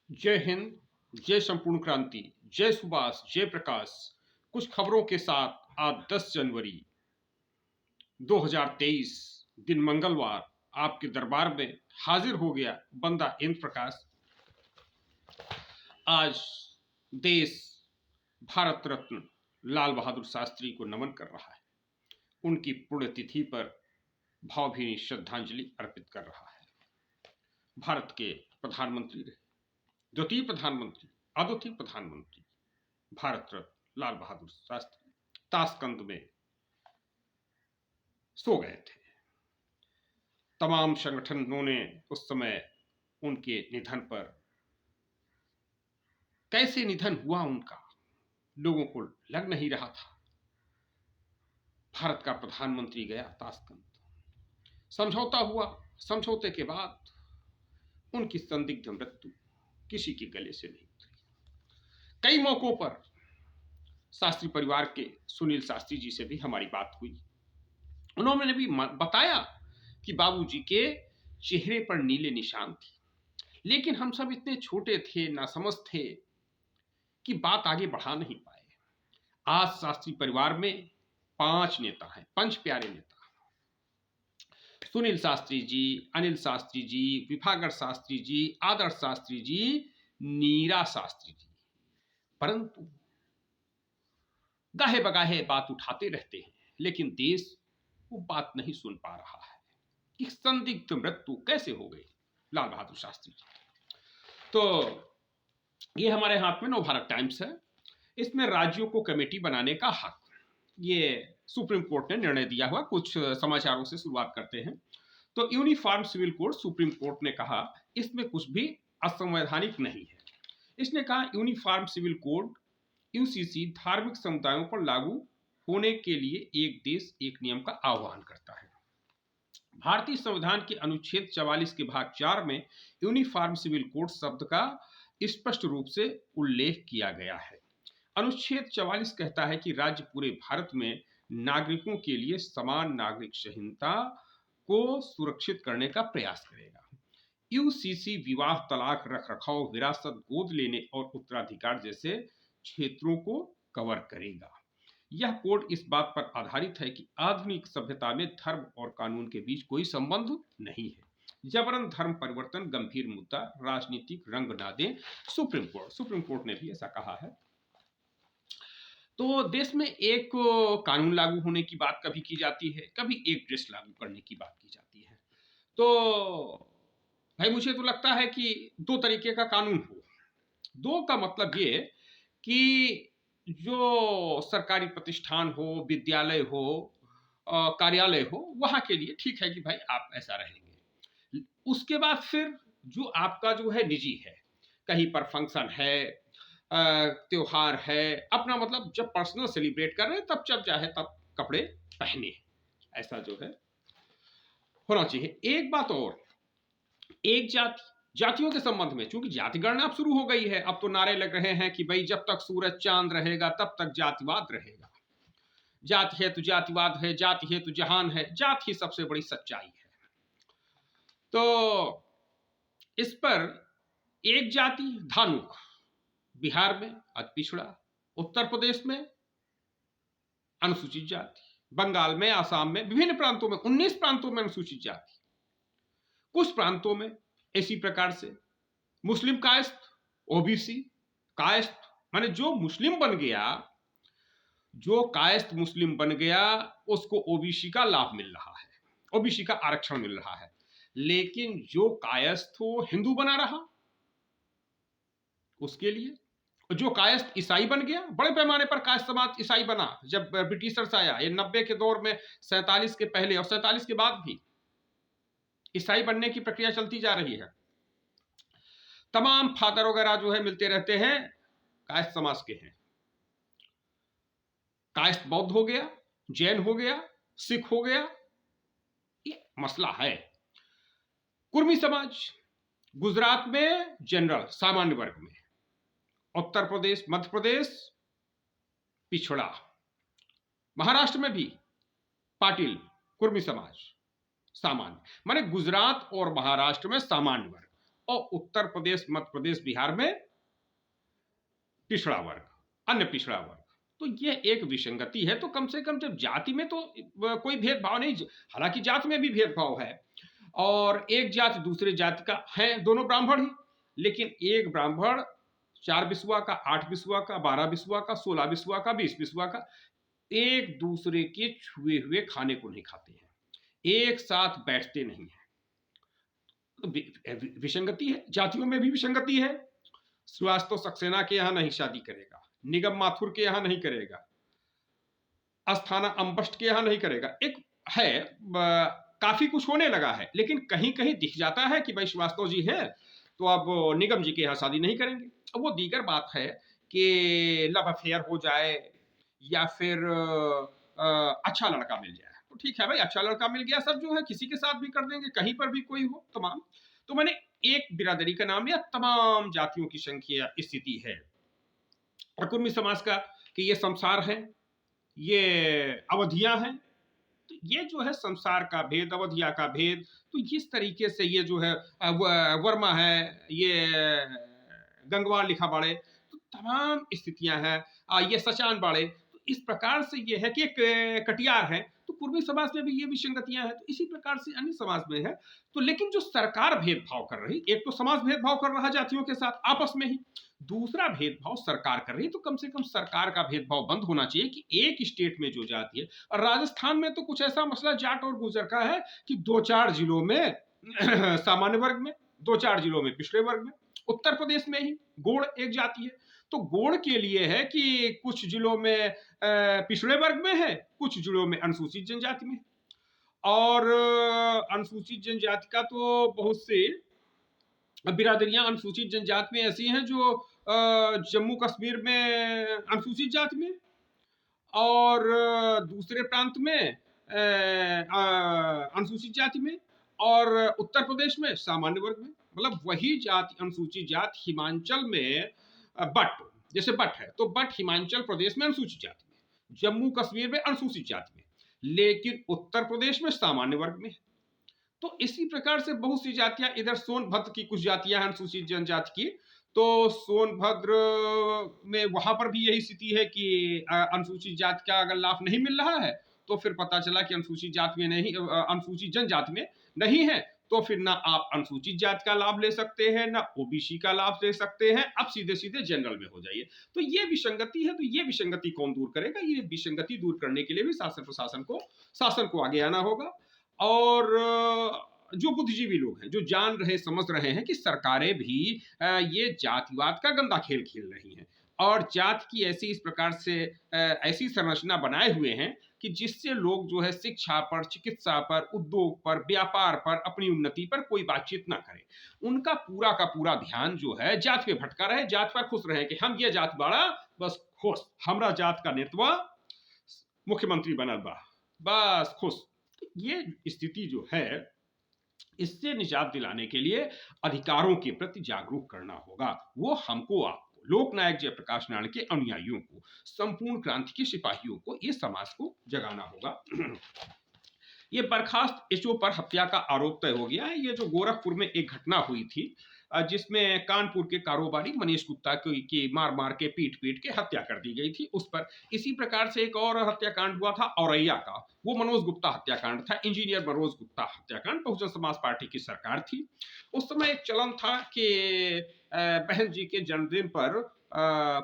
जय हिंद, जय संपूर्ण क्रांति, जय सुभाष, जय प्रकाश। कुछ खबरों के साथ आज 10 जनवरी 2023 दिन मंगलवार आपके दरबार में हाजिर हो गया बंदा इंद्र प्रकाश। आज देश भारत रत्न लाल बहादुर शास्त्री को नमन कर रहा है। उनकी पुण्यतिथि पर भावभीनी श्रद्धांजलि अर्पित कर रहा है। भारत के प्रधानमंत्री रहे, द्वितीय प्रधानमंत्री, अद्वितीय प्रधानमंत्री भारत रत्न लाल बहादुर शास्त्री ताशकंद में सो गए थे। तमाम संगठनों ने उस समय उनके निधन पर, कैसे निधन हुआ उनका, लोगों को लग नहीं रहा था। भारत का प्रधानमंत्री गया ताशकंद, समझौता हुआ, समझौते के बाद उनकी संदिग्ध मृत्यु किसी के गले से नहीं उतरी। कई मौकों पर शास्त्री परिवार के सुनील शास्त्री जी से भी हमारी बात हुई। उन्होंने भी बताया कि बाबूजी के चेहरे पर नीले निशान थे, लेकिन हम सब इतने छोटे थे, नासमझ थे कि बात आगे बढ़ा नहीं पाए। आज शास्त्री परिवार में 5 नेता हैं, 5 प्यारे नेता, सुनील शास्त्री जी, अनिल शास्त्री जी, विभाकर शास्त्री जी, आदर्श शास्त्री जी, नीरा शास्त्री जी। परंतु गाहे बगाहे बात उठाते रहते हैं, लेकिन देश वो बात नहीं सुन पा रहा है कि संदिग्ध मृत्यु कैसे हो गई लाल बहादुर शास्त्री जी। तो ये हमारे हाथ में नवभारत टाइम्स है। इसमें राज्यों को कमेटी बनाने का हक, ये सुप्रीम कोर्ट ने निर्णय दिया हुआ। कुछ समाचारों से शुरुआत करते हैं। तो uniform civil code, Supreme Court ने कहा इसमें कुछ भी असंवैधानिक नहीं है। इसने कहा यूनिफॉर्म सिविल कोड यूसीसी धार्मिक समुदायों पर लागू होने के लिए एक देश एक नियम का आह्वान करता है। भारतीय संविधान के अनुच्छेद 44 के भाग 4 में यूनिफॉर्म सिविल कोड शब्द का स्पष्ट रूप से उल्लेख किया गया है। अनुच्छेद 44 कहता है कि राज्य पूरे भारत में नागरिकों के लिए समान नागरिक संहिता को सुरक्षित करने का प्रयास करेगा। यूसीसी विवाह, तलाक, रखरखाव, विरासत, गोद लेने और उत्तराधिकार जैसे क्षेत्रों को कवर करेगा। यह कोड इस बात पर आधारित है कि आधुनिक सभ्यता में धर्म और कानून के बीच कोई संबंध नहीं है। जबरन धर्म परिवर्तन गंभीर मुद्दा, राजनीतिक रंग ना दें। सुप्रीम कोर्ट ने भी ऐसा कहा है। तो देश में एक कानून लागू होने की बात कभी की जाती है, कभी एक ड्रेस लागू करने की बात की जाती है। तो भाई मुझे तो लगता है कि 2 तरीके का कानून हो। 2 का मतलब ये कि जो सरकारी प्रतिष्ठान हो, विद्यालय हो, कार्यालय हो, वहां के लिए ठीक है कि भाई आप ऐसा रहेंगे। उसके बाद फिर जो आपका जो है निजी है, कहीं पर फंक्शन है, त्योहार है, अपना मतलब जब पर्सनल सेलिब्रेट कर रहे हैं तब जब चाहे तब कपड़े पहने, ऐसा जो है होना चाहिए। एक बात और, एक जातियों के संबंध में, चूंकि जाति गणना अब शुरू हो गई है, अब तो नारे लग रहे हैं कि भाई जब तक सूरज चांद रहेगा तब तक जातिवाद रहेगा। जाति है तो जातिवाद है, जाति है तो जहान है, जाति ही सबसे बड़ी सच्चाई है। तो इस पर एक जाति धानुक, बिहार में अति पिछड़ा, उत्तर प्रदेश में अनुसूचित जाति, बंगाल में, आसाम में, विभिन्न प्रांतों में, 19 प्रांतों में अनुसूचित जाति, कुछ प्रांतों में इसी प्रकार से मुस्लिम कायस्थ, ओबीसी कायस्थ, माने जो मुस्लिम बन गया, जो कायस्थ मुस्लिम बन गया, उसको ओबीसी का लाभ मिल रहा है, ओबीसी का आरक्षण मिल रहा है। लेकिन जो कायस्थ हो हिंदू बना रहा, उसके लिए, जो कायस्थ ईसाई बन गया, बड़े पैमाने पर कायस्थ समाज ईसाई बना जब ब्रिटिशर्स आया, ये 90 के दौर में, 47 के पहले और 47 के बाद भी ईसाई बनने की प्रक्रिया चलती जा रही है। तमाम फादर वगैरह जो है मिलते रहते हैं, कायस्थ समाज के हैं। कायस्थ बौद्ध हो गया, जैन हो गया, सिख हो गया, ये मसला है। कुर्मी समाज गुजरात में जनरल, सामान्य वर्ग में, उत्तर प्रदेश, मध्य प्रदेश पिछड़ा, महाराष्ट्र में भी पाटिल, कुर्मी समाज सामान्य, माने गुजरात और महाराष्ट्र में सामान्य वर्ग, और उत्तर प्रदेश, मध्य प्रदेश, बिहार में पिछड़ा वर्ग, अन्य पिछड़ा वर्ग। तो यह एक विसंगति है। तो कम से कम जब जाति में तो कोई भेदभाव नहीं, हालांकि जाति में भी भेदभाव है, और एक जाति दूसरे जाति का है, दोनों ब्राह्मण ही, लेकिन एक ब्राह्मण 4 बिस्वा का, 8 बिस्वा का, 12 बिस्वा का, 16 बिस्वा का, 20 बिस्वा का, एक दूसरे के छुए हुए खाने को नहीं खाते हैं, एक साथ बैठते नहीं हैं। तो विसंगति है, जातियों में भी विसंगति है। श्रीवास्तव सक्सेना के यहां नहीं शादी करेगा, निगम माथुर के यहां नहीं करेगा, अस्थाना अम्बस्ट के यहां नहीं करेगा। एक है, काफी कुछ होने लगा है, लेकिन कहीं कहीं दिख जाता है कि भाई श्रीवास्तव जी है तो अब निगम जी के यहां शादी नहीं करेंगे। अब वो दीगर बात है कि लव अफेयर हो जाए या फिर अच्छा लड़का मिल जाए, तो ठीक है भाई, अच्छा लड़का मिल गया, सब जो है किसी के साथ भी कर देंगे, कहीं पर भी कोई हो, तमाम। तो मैंने एक बिरादरी का नाम लिया, तमाम जातियों की संख्या स्थिति है। और कुर्मी समाज का कि ये संसार है, ये अवधियां हैं, तो ये जो है संसार का भेद, अवधिया का भेद, तो इस तरीके से ये जो है वर्मा है, ये गंगवार लिखा बाड़े, तो तमाम स्थितियां हैं। ये सचान बाड़े, तो इस प्रकार से ये है कि एक कटियार है, तो पूर्वी समाज में भी ये विसंगतियां हैं, तो इसी प्रकार से अन्य समाज में है। तो लेकिन जो सरकार भेदभाव कर रही, एक तो समाज भेदभाव कर रहा जातियों के साथ आपस में ही, दूसरा भेदभाव सरकार कर रही है, तो कम से कम सरकार का भेदभाव बंद होना चाहिए कि एक स्टेट में जो जाति है, और राजस्थान में तो कुछ ऐसा मसला जाट और गुर्जर का है कि 2-4 जिलों में सामान्य वर्ग में, 2-4 जिलों में पिछड़े वर्ग में, उत्तर प्रदेश में ही गोड़ एक जाति है, तो गोड़ के लिए है कि कुछ जिलों में पिछड़े वर्ग में है, कुछ जिलों में अनुसूचित जनजाति में। और अनुसूचित जनजाति का तो बहुत से बिरादरियां अनुसूचित जनजाति में ऐसी हैं जो जम्मू कश्मीर में अनुसूचित जाति में, और दूसरे प्रांत में अनुसूचित जाति में, और उत्तर प्रदेश में सामान्य वर्ग में। मतलब वही जाति, अनुसूचित जाति हिमाचल में बट, जैसे बट है तो बट हिमाचल प्रदेश में अनुसूचित जाति में, जम्मू कश्मीर में अनुसूचित जाति में, लेकिन उत्तर प्रदेश में सामान्य वर्ग में। तो इसी प्रकार से बहुत सी जातियां, इधर सोनभद्र की कुछ जातियां हैं अनुसूचित जनजाति की, तो सोनभद्र में वहां पर भी यही स्थिति है कि अनुसूचित जाति का अगर लाभ नहीं मिल रहा है तो फिर पता चला कि अनुसूचित जाति में नहीं, अनुसूचित जनजाति में नहीं है, तो फिर ना आप अनुसूचित जाति का लाभ ले सकते हैं, ना ओबीसी का लाभ ले सकते हैं, अब सीधे सीधे जनरल में हो जाइए। तो ये विसंगति है। तो ये विसंगति कौन दूर करेगा? ये विसंगति दूर करने के लिए भी शासन प्रशासन को आगे आना होगा। और जो बुद्धिजीवी लोग हैं, जो जान रहे समझ रहे हैं कि सरकारें भी ये जातिवाद का गंदा खेल खेल रही हैं, और जाति की ऐसी इस प्रकार से ऐसी संरचना बनाए हुए हैं कि जिससे लोग जो है शिक्षा पर, चिकित्सा पर, उद्योग पर, व्यापार पर, अपनी उन्नति पर कोई बातचीत ना करें। उनका पूरा का पूरा ध्यान जो है जाति पे भटका रहे, जाति पर खुश रहे कि हम ये जात बाड़ा बस खुश, हमरा जात का नेतवा मुख्यमंत्री बनल बा, बस खुश। ये स्थिति जो है, इससे निजात दिलाने के लिए अधिकारों के प्रति जागरूक करना होगा। वो हमको, आपको, लोकनायक जयप्रकाश नारायण के अनुयायियों को, संपूर्ण क्रांति के सिपाहियों को, ये समाज को जगाना होगा। ये बर्खास्त एचओ पर हत्या का आरोप तय हो गया है। ये जो गोरखपुर में एक घटना हुई थी जिसमें कानपुर के कारोबारी मनीष गुप्ता की मार मार के पीट के हत्या कर दी गई थी, उस पर इसी प्रकार से एक और हत्याकांड हुआ था औरैया का, वो मनोज गुप्ता हत्याकांड था, इंजीनियर मनोज गुप्ता हत्याकांड। बहुजन समाज पार्टी की सरकार थी उस समय। एक चलन था कि बहन जी के जन्मदिन पर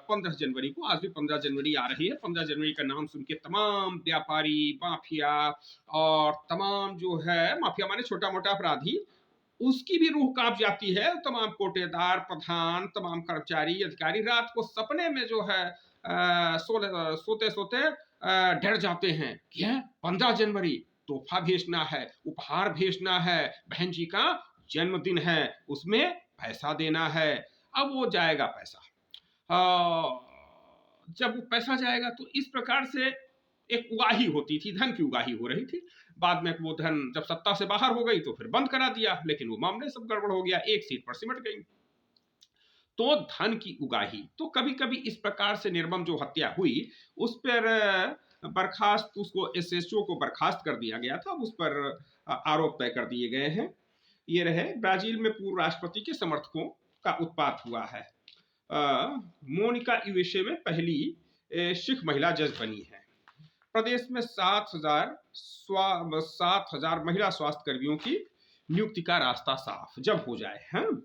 15 जनवरी को, आज भी 15 जनवरी आ रही है, 15 जनवरी का नाम सुन के तमाम व्यापारी, माफिया और तमाम जो है, माफिया माने छोटा मोटा अपराधी, उसकी भी रूह कांप जाती है। तमाम कोटेदार, प्रधान, तमाम कर्मचारी, अधिकारी रात को सपने में जो है सोते सोते डर जाते हैं कि 15 जनवरी, तोहफा भेजना है, उपहार भेजना है, बहन जी का जन्मदिन है, उसमें पैसा देना है। अब वो जाएगा पैसा, जब वो पैसा जाएगा तो इस प्रकार से एक उगाही होती थी, धन की उगाही हो रही थी। बाद में वो धन जब सत्ता से बाहर हो गई तो फिर बंद करा दिया, लेकिन वो मामले सब गड़बड़ हो गया, एक सीट पर सिमट गई। तो धन की उगाही, तो कभी कभी इस प्रकार से निर्मम जो हत्या हुई उस पर बर्खास्त, उसको एसएसओ को बर्खास्त कर दिया गया था, उस पर आरोप तय कर दिए गए हैं। ये रहे ब्राजील में पूर्व राष्ट्रपति के समर्थकों का उत्पात हुआ है। मोनिका यूएसए में पहली सिख महिला जज बनी है। प्रदेश में 7,000 महिला स्वास्थ्य कर्मियों की नियुक्ति का रास्ता साफ जब हो जाए। हाँ,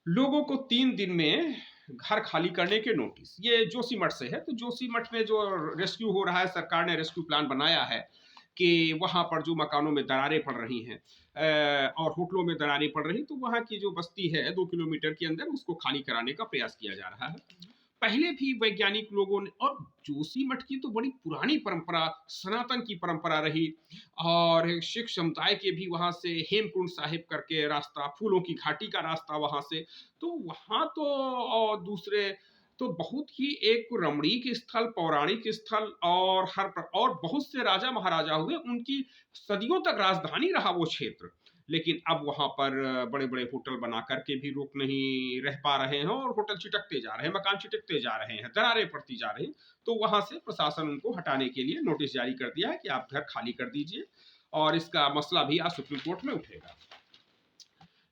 लोगों को 3 दिन में घर खाली करने के नोटिस। ये जोशीमठ से है। तो जोशीमठ में जो रेस्क्यू हो रहा है, सरकार ने रेस्क्यू प्लान बनाया है कि वहां पर जो मकानों में दरारें पड़ रही हैं और होटलों में दरारें पड़ रही, तो वहां की जो बस्ती है 2 किलोमीटर के अंदर, उसको खाली कराने का प्रयास किया जा रहा है। पहले भी वैज्ञानिक लोगों ने, और जोशीमठ की तो बड़ी पुरानी परंपरा, सनातन की परंपरा रही, और सिख समुदाय के भी वहां से हेमकुंड साहिब करके रास्ता, फूलों की घाटी का रास्ता वहां से, तो वहां तो और दूसरे तो बहुत ही एक रमणीक स्थल, पौराणिक स्थल, और बहुत से राजा महाराजा हुए, उनकी सदियों तक राजधानी रहा वो क्षेत्र। लेकिन अब वहां पर बड़े बड़े होटल बना करके भी लोग नहीं रह पा रहे हैं, और होटल चिटकते जा रहे हैं, मकान चिटकते जा रहे हैं, दरारें पड़ती जा रही हैं। तो वहां से प्रशासन उनको हटाने के लिए नोटिस जारी कर दिया है कि आप घर खाली कर दीजिए, और इसका मसला भी आज सुप्रीम कोर्ट में उठेगा।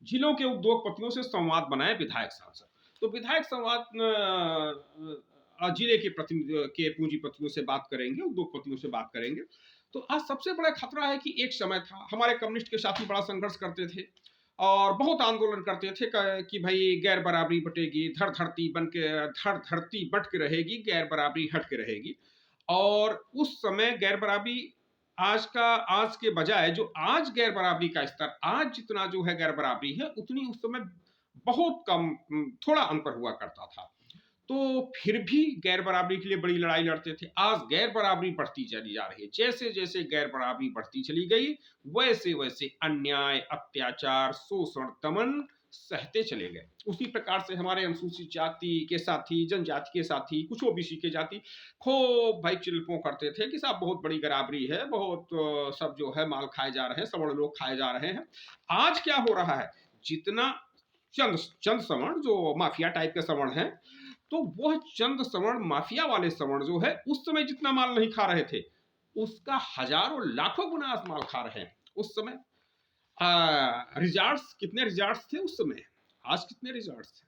जिलों के उद्योगपतियों से संवाद बनाए विधायक सांसद। तो विधायक संवाद जिले के पूंजीपतियों से बात करेंगे, उद्योगपतियों से बात करेंगे। तो आज सबसे बड़ा खतरा है कि एक समय था, हमारे कम्युनिस्ट के साथी बड़ा संघर्ष करते थे और बहुत आंदोलन करते थे कि भाई गैर बराबरी बटेगी, धड़ धरती बट के रहेगी, गैर बराबरी हट के रहेगी। और उस समय गैर बराबरी आज के बजाय जो आज गैर बराबरी का स्तर, आज जितना जो है गैर बराबरी है, उतनी उस समय बहुत कम, थोड़ा अंतर हुआ करता था। तो फिर भी गैर बराबरी के लिए बड़ी लड़ाई लड़ते थे। आज गैर बराबरी बढ़ती चली जा रही है। जैसे जैसे गैर बराबरी बढ़ती चली गई, वैसे वैसे अन्याय, अत्याचार, शोषण, दमन सहते चले गए। उसी प्रकार से हमारे अनुसूचित जाति के साथी, जनजाति के साथी, कुछ ओबीसी के जाति खूब भाई चिल्पों करते थे कि साहब बहुत बड़ी बराबरी है, बहुत सब जो है माल खाए जा रहे हैं, सवर्ण लोग खाए जा रहे हैं। आज क्या हो रहा है, जितना चंद सवर्ण जो माफिया टाइप के सवर्ण हैं, तो वह चंद सवर्ण, माफिया वाले सवर्ण जो है, उस समय जितना माल नहीं खा रहे थे, उसका हजारों लाखों गुना माल खा रहे हैं। उस समय रिजॉर्ट्स, कितने रिजॉर्ट्स थे उस समय, आज कितने रिजॉर्ट्स थे,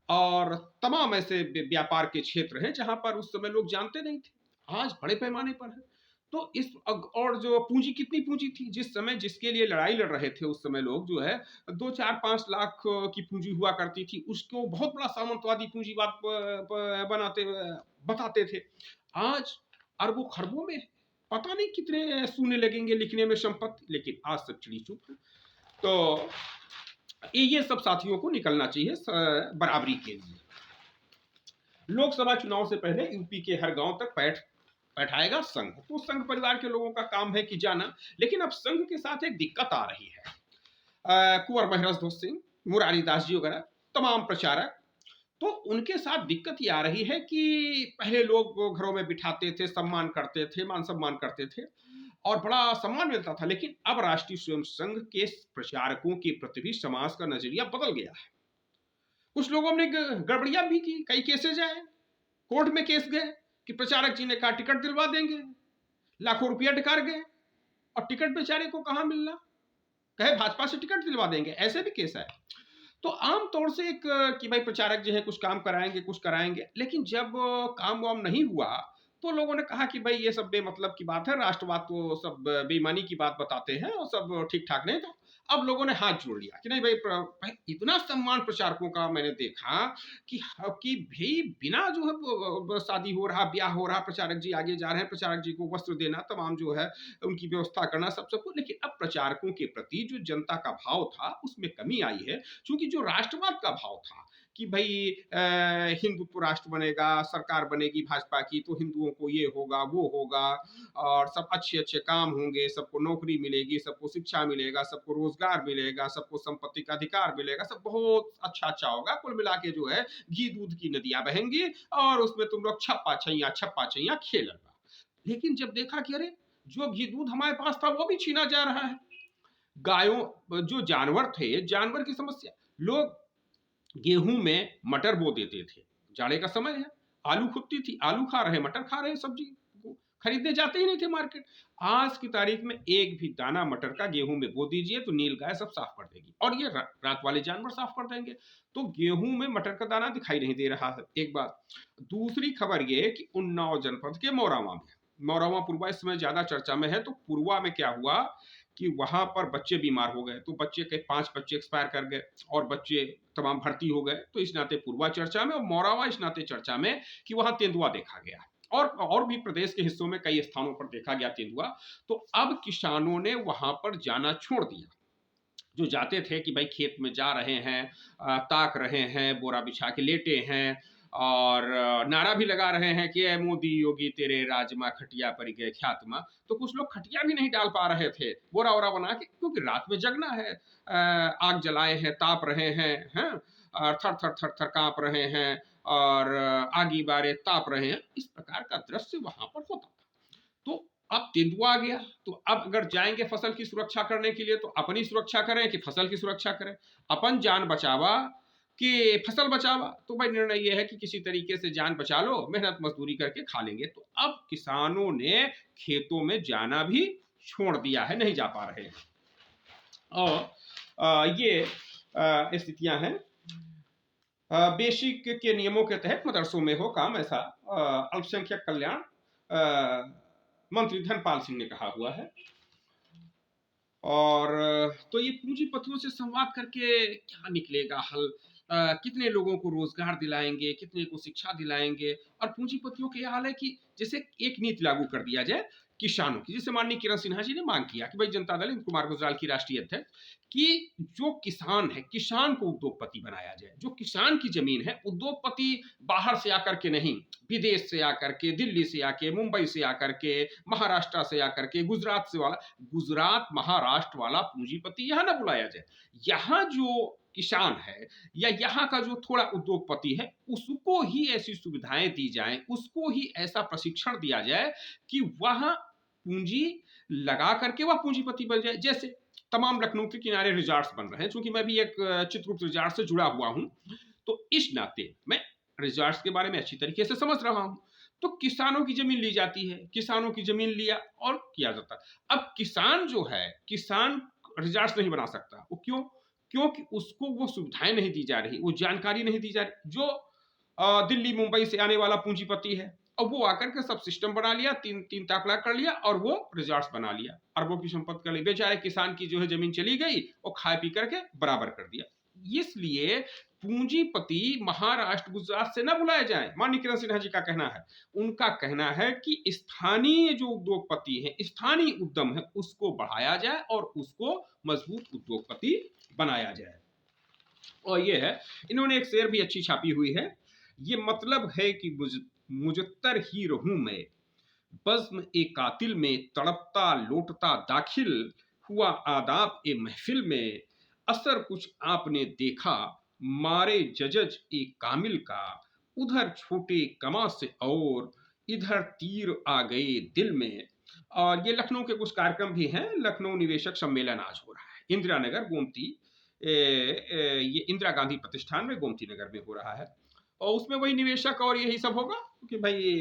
और तमाम ऐसे व्यापार के क्षेत्र हैं जहां पर उस समय लोग जानते नहीं थे, आज बड़े पैमाने पर है। तो और जो पूंजी, कितनी पूंजी थी जिस समय, जिसके लिए लड़ाई लड़ रहे थे उस समय लोग जो है, 2, 4, 5 लाख की पूंजी हुआ करती थी, उसको बहुत बड़ा सामंतवादी पूंजीवाद बताते थे। आज अरबों खरबों में, पता नहीं कितने सोने लगेंगे लिखने में संपत्ति, लेकिन आज सब चिड़ी चुप है। तो ये सब साथियों को निकलना चाहिए बराबरी के लिए। लोकसभा चुनाव से पहले यूपी के हर गांव तक बैठाएगा संघ। तो संघ परिवार के लोगों का काम है कि जाना, लेकिन अब संघ के साथ एक दिक्कत आ रही है। कुंवर महराज ध्वज सिंह, मुरारी दास जी वगैरह तमाम प्रचारक, तो उनके साथ दिक्कत ये आ रही है कि पहले लोग घरों में बिठाते थे, सम्मान करते थे, मान सम्मान करते थे और बड़ा सम्मान मिलता था, लेकिन अब राष्ट्रीय स्वयं संघ के प्रचारकों के प्रति भी समाज का नजरिया बदल गया है। कुछ लोगों ने गड़बड़ियां भी की, कई केसेज आए, कोर्ट में केस गए कि प्रचारक जी ने कहा टिकट दिलवा देंगे, लाखों रुपया टिकार गए, और टिकट बेचारे को कहां मिलना, कहे भाजपा से टिकट दिलवा देंगे, ऐसे भी केस आए। तो आम तौर से एक कि भाई प्रचारक जो है कुछ काम कराएंगे, कुछ कराएंगे, लेकिन जब काम वाम नहीं हुआ तो लोगों ने कहा कि भाई ये सब बेमतलब की बात है, राष्ट्रवाद तो सब बेईमानी की बात बताते हैं और सब ठीक ठाक नहीं था। अब लोगों ने हाथ जोड़ लिया कि नहीं भाई, भाई इतना सम्मान प्रचारकों का मैंने देखा कि भाई बिना जो है शादी हो रहा, ब्याह हो रहा, प्रचारक जी आगे जा रहे हैं, प्रचारक जी को वस्त्र देना, तमाम जो है उनकी व्यवस्था करना, सब कुछ। लेकिन अब प्रचारकों के प्रति जो जनता का भाव था उसमें कमी आई है, क्योंकि जो राष्ट्रवाद का भाव था कि भाई हिंदुत्व राष्ट्र बनेगा, सरकार बनेगी भाजपा की, तो हिंदुओं को ये होगा, वो होगा, और सब अच्छे अच्छे काम होंगे, सबको नौकरी मिलेगी, सबको शिक्षा मिलेगा, सबको रोजगार मिलेगा, सबको संपत्ति का अधिकार मिलेगा, सब बहुत अच्छा अच्छा होगा, कुल मिला के जो है घी दूध की नदियां बहेंगी और उसमें तुम लोग छप्पा छैया खेलना। लेकिन जब देखा कि अरे जो घी दूध हमारे पास था वो भी छीना जा रहा है, गायों, जो जानवर थे, जानवर की समस्या, लोग गेहूं में मटर बो देते थे, जाड़े का समय है, आलू खुदती थी, आलू खा रहे, मटर खा रहे, सब्जी खरीदने जाते ही नहीं थे मार्केट। आज की तारीख में एक भी दाना मटर का गेहूं में बो दीजिए तो नील गाय सब साफ कर देगी, और ये रात वाले जानवर साफ कर देंगे। तो गेहूं में मटर का दाना दिखाई नहीं दे रहा है, एक बात। दूसरी खबर ये कि उन्नाव जनपद के मोरावा में, मोरावा पूर्वा इस समय ज्यादा चर्चा में है। तो पूर्वा में क्या हुआ कि वहां पर बच्चे बीमार हो गए, तो बच्चे के 5 बच्चे एक्सपायर कर गए और बच्चे तमाम भर्ती हो गए। तो इस नाते पूर्वा चर्चा में और मोरावा इस नाते चर्चा में कि वहां तेंदुआ देखा गया, और भी प्रदेश के हिस्सों में कई स्थानों पर देखा गया तेंदुआ। तो अब किसानों ने वहां पर जाना छोड़ दिया। जो जाते थे कि भाई खेत में जा रहे हैं, ताक रहे हैं, बोरा बिछा के लेटे हैं, और नारा भी लगा रहे हैं कि मोदी योगी तेरे राजमा खटिया पर गए ख्यात में। तो कुछ लोग खटिया भी नहीं डाल पा रहे थे बोरा वोरा बना के, क्योंकि रात में जगना है, आग जलाए हैं, ताप रहे हैं, और थर थर थर थर कांप रहे हैं, और आगी बारे ताप रहे हैं। इस प्रकार का दृश्य वहां पर होता था। तो अब तेंदुआ आ गया, तो अब अगर जाएंगे फसल की सुरक्षा करने के लिए तो अपनी सुरक्षा करें कि फसल की सुरक्षा करें, अपन जान बचावा कि फसल बचावा। तो भाई निर्णय यह है कि किसी तरीके से जान बचा लो, मेहनत मजदूरी करके खा लेंगे। तो अब किसानों ने खेतों में जाना भी छोड़ दिया है, नहीं जा पा रहे हैं। और ये स्थितियां हैं। बेसिक के नियमों के तहत मदरसों में हो काम, ऐसा अल्पसंख्यक कल्याण मंत्री धनपाल सिंह ने कहा हुआ है। और तो ये पूंजीपतियों से संवाद करके क्या निकलेगा हल? कितने लोगों को रोजगार दिलाएंगे, कितने को शिक्षा दिलाएंगे? और पूंजीपतियों के हाल है कि जैसे एक नीति लागू कर दिया जाए किसानों की, जैसे माननीय किरण सिन्हा जी ने मांग किया कि भाई जनता दल कुमार गुजराल की राष्ट्रीय अध्यक्ष कि जो किसान है, किसान को उद्योगपति बनाया जाए। जो किसान की जमीन है, उद्योगपति बाहर से आकर के नहीं, विदेश से आकर के, दिल्ली से आके, मुंबई से आकर के, महाराष्ट्र से आकर के, गुजरात से वाला, गुजरात महाराष्ट्र वाला पूंजीपति यहाँ ना बुलाया जाए। यहाँ जो किसान है या यहाँ का जो थोड़ा उद्योगपति है, उसको ही ऐसी सुविधाएं दी जाएं, उसको ही ऐसा प्रशिक्षण दिया जाए कि वह पूंजी लगा करके वह पूंजीपति बन जाए। जैसे तमाम लखनऊ के किनारे रिजॉर्ट्स बन रहे हैं, क्योंकि मैं भी एक चित्रगुप्त रिजॉर्ट से जुड़ा हुआ हूं, तो इस नाते मैं रिजॉर्ट्स के बारे में अच्छी तरीके से समझ रहा हूं। तो किसानों की जमीन ली जाती है, किसानों की जमीन लिया और किया जाता है। अब किसान जो है, किसान रिजॉर्ट्स नहीं बना सकता। वो क्यों? क्योंकि उसको वो सुविधाएं नहीं दी जा रही, वो जानकारी नहीं दी जा रही। जो दिल्ली मुंबई से आने वाला पूंजीपति है, अब वो आकर के सब सिस्टम बना लिया, तीन तीन ताकला कर लिया और वो रिजॉर्ट्स बना लिया, अरबों की संपत्ति कर ली। बेचारे किसान की जो है जमीन चली गई, वो खा पी करके बराबर कर दिया। इसलिए पूंजीपति महाराष्ट्र गुजरात से ना बुलाए जाए, माननीय किरण सिन्हा जी का कहना है। उनका कहना है कि स्थानीय जो उद्योगपति है, स्थानीय उद्यम है, उसको बढ़ाया जाए और उसको मजबूत उद्योगपति बनाया जाए। और ये है, इन्होंने एक शेर भी अच्छी छापी हुई है। ये मतलब है कि मुजत्तर ही रहूं मैं, बज़्म ए कातिल में, तड़पता लौटता दाखिल हुआ आदाब ए महफिल में, असर कुछ आपने देखा मारे जजज ए कामिल का, उधर छोटे कमा से और इधर तीर आ गए दिल में। और ये लखनऊ के कुछ कार्यक्रम भी हैं। लखनऊ निवेशक सम्मेलन आज हो रहा है इंदिरा नगर गोमती, ये इंदिरा गांधी प्रतिष्ठान में गोमती नगर में हो रहा है। और उसमें वही निवेशक और यही सब होगा कि भाई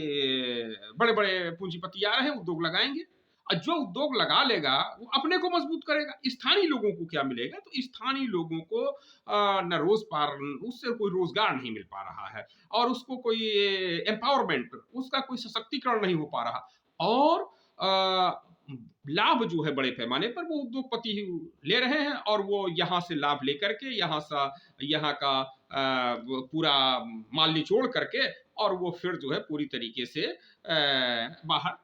बड़े बड़े पूंजीपति आ रहे हैं, उद्योग लगाएंगे, और जो उद्योग लगा लेगा वो अपने को मजबूत करेगा। स्थानीय लोगों को क्या मिलेगा? तो स्थानीय लोगों को न उससे कोई रोजगार नहीं मिल पा रहा है, और उसको कोई एम्पावरमेंट, उसका कोई सशक्तिकरण नहीं हो पा रहा। और लाभ जो है बड़े पैमाने पर वो उद्योगपति ले रहे हैं, और वो यहाँ से लाभ लेकर के यहाँ का पूरा माल निचोड़ करके और वो फिर जो है पूरी तरीके से बाहर